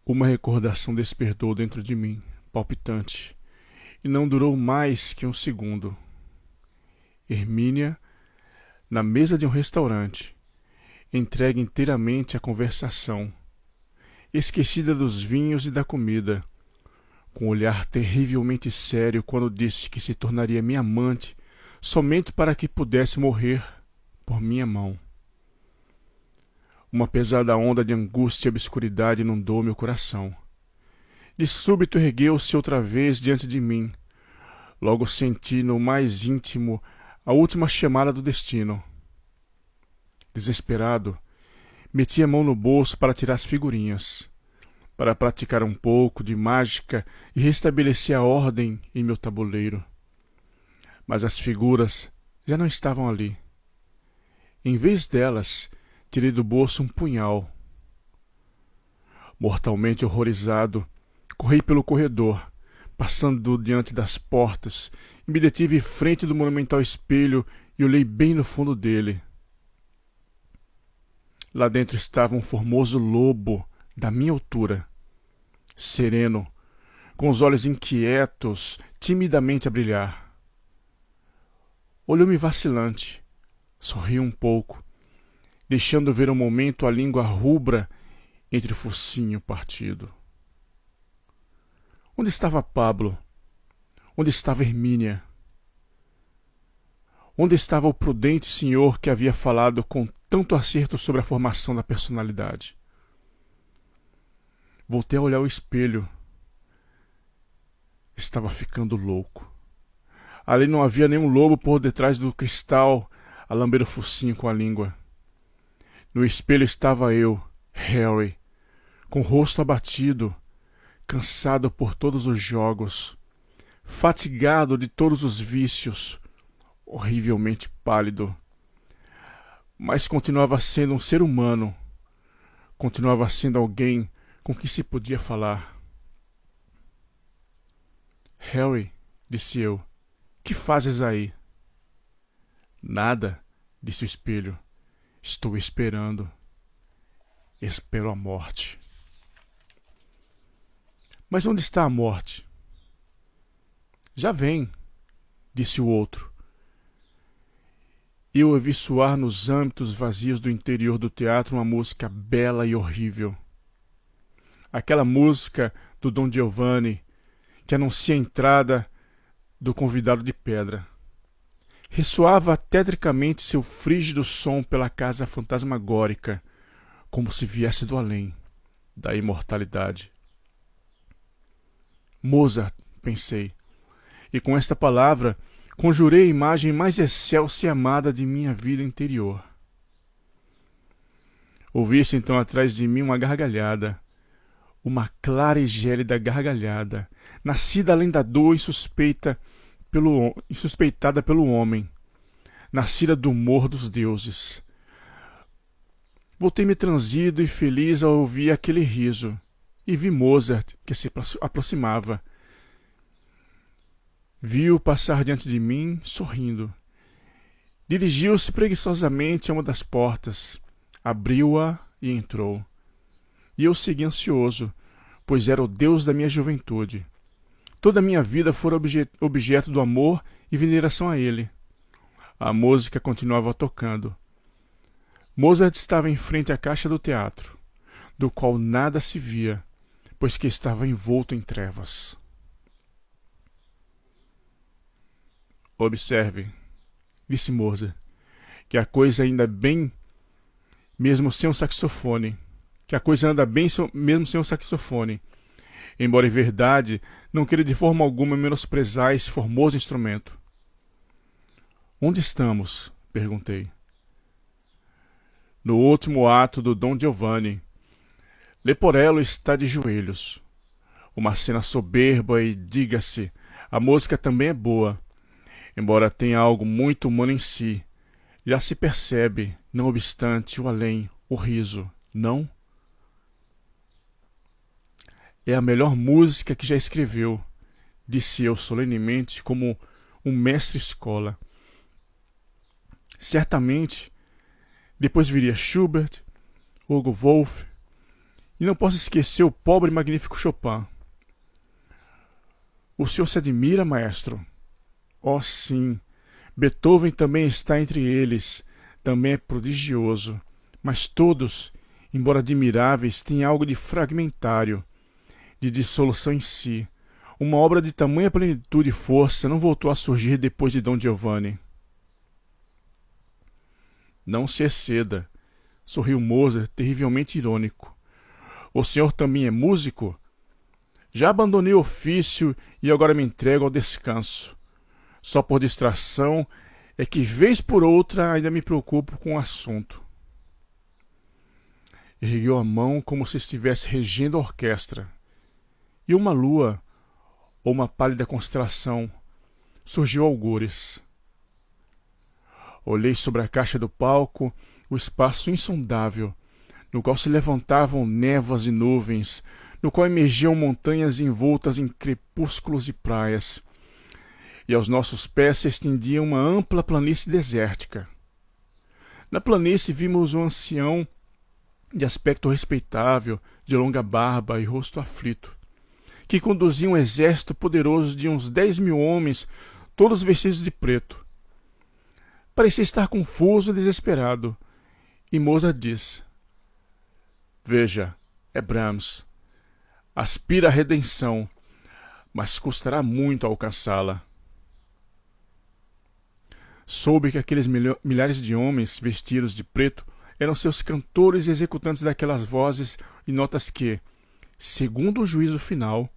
Uma recordação despertou dentro de mim, palpitante, e não durou mais que um segundo. Hermínia, na mesa de um restaurante, entregue inteiramente à conversação, esquecida dos vinhos e da comida, com um olhar terrivelmente sério quando disse que se tornaria minha amante somente para que pudesse morrer por minha mão. Uma pesada onda de angústia e obscuridade inundou meu coração. De súbito ergueu-se outra vez diante de mim. Logo senti no mais íntimo a última chamada do destino. Desesperado, meti a mão no bolso para tirar as figurinhas, para praticar um pouco de mágica e restabelecer a ordem em meu tabuleiro. Mas as figuras já não estavam ali. Em vez delas, tirei do bolso um punhal. Mortalmente horrorizado, corri pelo corredor, passando diante das portas, e me detive em frente do monumental espelho e olhei bem no fundo dele. Lá dentro estava um formoso lobo da minha altura, sereno, com os olhos inquietos, timidamente a brilhar. Olhou-me vacilante, sorriu um pouco, deixando ver um momento a língua rubra entre o focinho partido. Onde estava Pablo? Onde estava Hermínia? Onde estava o prudente senhor que havia falado com tanto acerto sobre a formação da personalidade? Voltei a olhar o espelho. Estava ficando louco. Ali não havia nenhum lobo por detrás do cristal a lamber o focinho com a língua. No espelho estava eu, Harry, com o rosto abatido, cansado por todos os jogos, fatigado de todos os vícios, horrivelmente pálido. Mas continuava sendo um ser humano, continuava sendo alguém com quem se podia falar. Harry, disse eu, que fazes aí? Nada, disse o espelho. Estou esperando. Espero a morte. Mas onde está a morte? Já vem, disse o outro. Eu ouvi soar nos âmbitos vazios do interior do teatro uma música bela e horrível. Aquela música do Dom Giovanni, que anuncia a entrada do convidado de pedra. Ressoava tetricamente seu frígido som pela casa fantasmagórica, como se viesse do além, da imortalidade. Mozart, pensei, e com esta palavra conjurei a imagem mais excelsa e amada de minha vida interior. Ouvi-se então atrás de mim uma gargalhada, uma clara e gélida gargalhada, nascida além da dor insuspeitada pelo homem, nascida do humor dos deuses. Voltei-me transido e feliz ao ouvir aquele riso, e vi Mozart, que se aproximava. Vi-o passar diante de mim, sorrindo. Dirigiu-se preguiçosamente a uma das portas, abriu-a e entrou. E eu segui ansioso, pois era o Deus da minha juventude. Toda a minha vida fora objeto do amor e veneração a ele. A música continuava tocando. Mozart estava em frente à caixa do teatro, do qual nada se via, pois que estava envolto em trevas. Observe, disse Mozart, que a coisa ainda bem mesmo sem um saxofone, mesmo sem um saxofone. Embora em verdade não queira de forma alguma menosprezar esse formoso instrumento. Onde estamos? Perguntei. No último ato do Dom Giovanni. Leporello está de joelhos. Uma cena soberba e, diga-se, a música também é boa, embora tenha algo muito humano em si. Já se percebe, não obstante, o além, o riso, não? É a melhor música que já escreveu, disse eu solenemente como um mestre-escola. Certamente, depois viria Schubert, Hugo Wolf E não posso esquecer o pobre e magnífico Chopin. O senhor se admira, maestro? Oh, sim. Beethoven também está entre eles. Também é prodigioso. Mas todos, embora admiráveis, têm algo de fragmentário, de dissolução em si. Uma obra de tamanha plenitude e força não voltou a surgir depois de Dom Giovanni. Não se exceda, sorriu Mozart, terrivelmente irônico. O senhor também é músico? Já abandonei o ofício e agora me entrego ao descanso. Só por distração é que, vez por outra, ainda me preocupo com o assunto. Ergueu a mão como se estivesse regendo a orquestra. E uma lua, ou uma pálida constelação, surgiu algures. Olhei sobre a caixa do palco o espaço insondável, no qual se levantavam névoas e nuvens, no qual emergiam montanhas envoltas em crepúsculos de praias, e aos nossos pés se estendia uma ampla planície desértica. Na planície vimos um ancião de aspecto respeitável, de longa barba e rosto aflito, que conduzia um exército poderoso de uns 10.000 homens, todos vestidos de preto. Parecia estar confuso e desesperado, e Mozart disse: Veja, é Brahms. Aspira à redenção, mas custará muito alcançá-la. Soube que aqueles milhares de homens vestidos de preto eram seus cantores e executantes daquelas vozes e notas que, segundo o juízo final,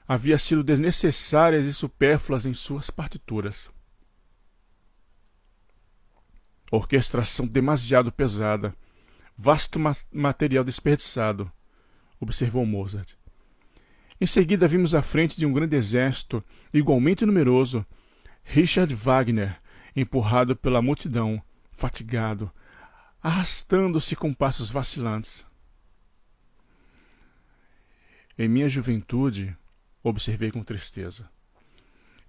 haviam sido desnecessárias e supérfluas em suas partituras. Orquestração demasiado pesada, vasto material desperdiçado, observou Mozart. Em seguida vimos à frente de um grande exército, igualmente numeroso, Richard Wagner, empurrado pela multidão, fatigado, arrastando-se com passos vacilantes. Em minha juventude, observei com tristeza,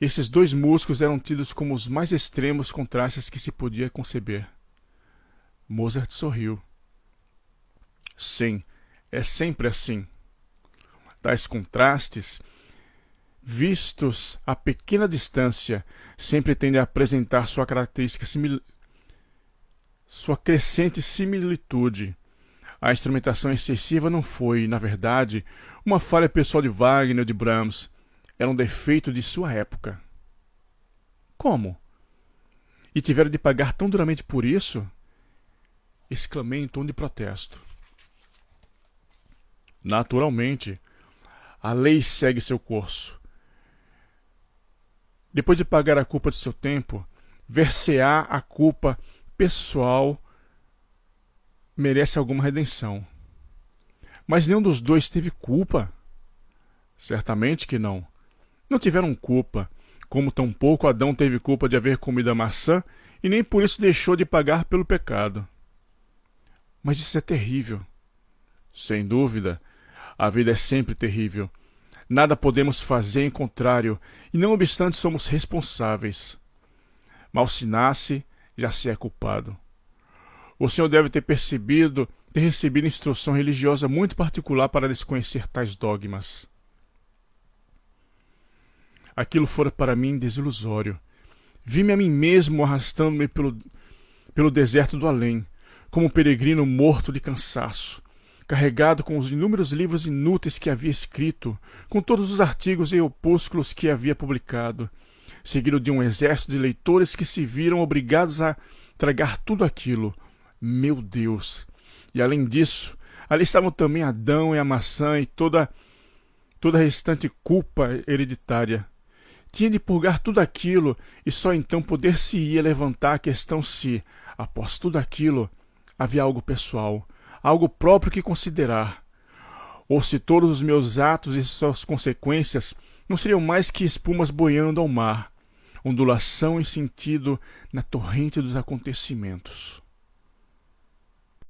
esses dois músicos eram tidos como os mais extremos contrastes que se podia conceber. Mozart sorriu. Sim, é sempre assim. Tais contrastes, vistos a pequena distância, sempre tendem a apresentar sua característica sua crescente similitude. A instrumentação excessiva não foi, na verdade, uma falha pessoal de Wagner ou de Brahms. Era um defeito de sua época. Como? E tiveram de pagar tão duramente por isso? Exclamei em tom de protesto. Naturalmente, a lei segue seu curso. Depois de pagar a culpa de seu tempo, ver-se-á a culpa pessoal merece alguma redenção. Mas nenhum dos dois teve culpa? Certamente que não. Não tiveram culpa, como tampouco Adão teve culpa de haver comido a maçã e nem por isso deixou de pagar pelo pecado. Mas isso é terrível. Sem dúvida, a vida é sempre terrível. Nada podemos fazer em contrário, e não obstante somos responsáveis. Mal se nasce, já se é culpado. O senhor deve ter recebido instrução religiosa muito particular para desconhecer tais dogmas. Aquilo fora para mim desilusório. Vi-me a mim mesmo arrastando-me pelo deserto do além, como um peregrino morto de cansaço, carregado com os inúmeros livros inúteis que havia escrito, com todos os artigos e opúsculos que havia publicado, seguido de um exército de leitores que se viram obrigados a tragar tudo aquilo. Meu Deus! E além disso, ali estavam também Adão e a maçã e toda a restante culpa hereditária. Tinha de purgar tudo aquilo e só então poder-se-ia levantar a questão se, após tudo aquilo, havia algo pessoal, algo próprio que considerar, ou se todos os meus atos e suas consequências não seriam mais que espumas boiando ao mar, ondulação e sentido na torrente dos acontecimentos.